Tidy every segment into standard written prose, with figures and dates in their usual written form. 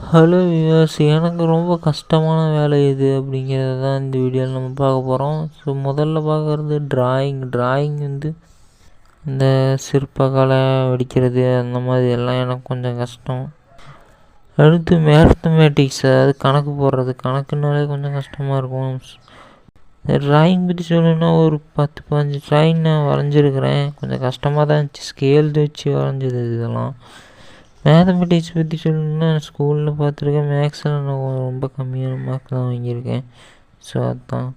Hello viewers, எனக்கு ரொம்ப கஷ்டமான வேலை எது அப்படிங்கிறத தான் இந்த வீடியோவில் நம்ம பார்க்க போகிறோம். ஸோ முதல்ல பார்க்குறது டிராயிங் வந்து இந்த சிற்பக்கலை வடிக்கிறது அந்த மாதிரி எல்லாம் எனக்கு கொஞ்சம் கஷ்டம். அடுத்து மேத்தமேட்டிக்ஸ், அதாவது கணக்கு போடுறது, கணக்குனாலே கொஞ்சம் கஷ்டமாக இருக்கும். டிராயிங் பற்றி சொல்லணுன்னா ஒரு 10-15 டிராயிங் நான் வரைஞ்சிருக்கிறேன். கொஞ்சம் கஷ்டமாக தான் இருந்துச்சு, ஸ்கேல் வச்சு வரைஞ்சது இதெல்லாம். மேத்தமெட்டிக்ஸ் பற்றி சொல்லணுன்னா ஸ்கூலில் பார்த்துருக்கேன், மேக்ஸில் நான் ரொம்ப கம்மியான மார்க் தான் வாங்கியிருக்கேன். ஸோ அதுதான்,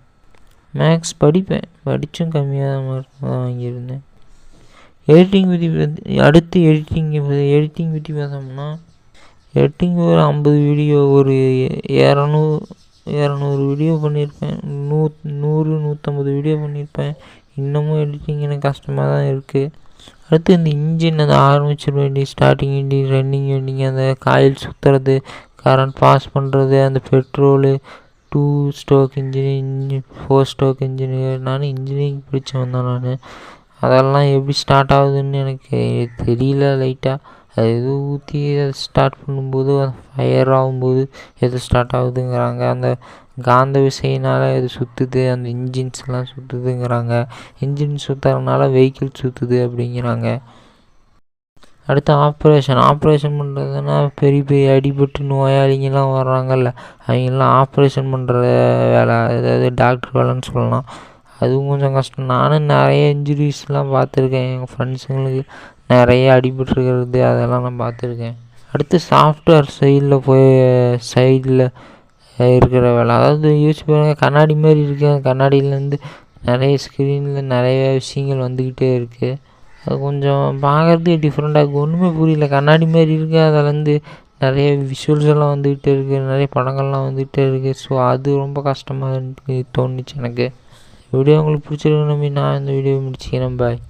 மேக்ஸ் படித்தும் கம்மியான மார்க் தான் வாங்கியிருந்தேன். அடுத்து எடிட்டிங் பற்றி பார்த்தோம்னா, எடிட்டிங் ஒரு 50 வீடியோ, ஒரு 200 வீடியோ பண்ணியிருப்பேன், 100-150 வீடியோ பண்ணியிருப்பேன். இன்னமும் எடிட்டிங் எனக்கு கஷ்டமாக தான் இருக்குது. அடுத்து இந்த இன்ஜின், அந்த armature winding, starting winding, running winding, அந்த காயில் சுற்றுறது, கரண்ட் பாஸ் பண்ணுறது, அந்த petrol, 2 stroke engine, 4 stroke engine. நானும் இன்ஜினியரிங் படித்தவன் தான் நான். அதெல்லாம் எப்படி ஸ்டார்ட் ஆகுதுன்னு எனக்கு தெரியல. லைட்டாக அது எதுவும் ஊற்றி அதை ஸ்டார்ட் பண்ணும்போது, ஃபயர் ஆகும்போது எது ஸ்டார்ட் ஆகுதுங்கிறாங்க. அந்த காந்த விசையினால் இது சுற்றுது, அந்த இன்ஜின்ஸ்லாம் சுற்றுதுங்கிறாங்க. இன்ஜின் சுற்றுறதுனால வெஹிக்கிள் சுற்றுது அப்படிங்கிறாங்க. அடுத்து ஆப்ரேஷன் பண்ணுறதுன்னா, பெரிய அடிபட்டு நோயாளிங்கெல்லாம் வர்றாங்கல்ல, அவங்கெல்லாம் ஆப்ரேஷன் பண்ணுற வேலை, அதாவது டாக்டர் வேலைன்னு சொல்லலாம். அதுவும் கொஞ்சம் கஷ்டம். நானும் நிறைய இன்ஜுரிஸ்லாம் பார்த்துருக்கேன். எங்கள் ஃப்ரெண்ட்ஸுங்களுக்கு நிறைய அடிபட்டுருக்கிறது அதெல்லாம் நான் பார்த்துருக்கேன். அடுத்து சாஃப்ட்வேர் சைடில் இருக்கிற வேலை, அதாவது யோசிச்சு பாருங்கள், கண்ணாடி மாதிரி இருக்குது. அந்த கண்ணாடியிலேருந்து நிறைய ஸ்க்ரீனில் நிறைய விஷயங்கள் வந்துக்கிட்டே இருக்குது. அது கொஞ்சம் பார்க்குறதுக்கு டிஃப்ரெண்ட்டாக இருக்குது, ஒன்றுமே புரியல. கண்ணாடி மாதிரி இருக்குது, அதிலேருந்து நிறைய விஷுவல்ஸ் எல்லாம் வந்துக்கிட்டே இருக்குது, நிறைய படங்கள்லாம் வந்துக்கிட்டே இருக்குது. ஸோ அது ரொம்ப கஷ்டமாக தோணுச்சு எனக்கு. வீடியோ உங்களுக்கு பிடிச்சிருக்கு நம்பி நான் இந்த வீடியோ முடிச்சுக்கிறேன். பாய்.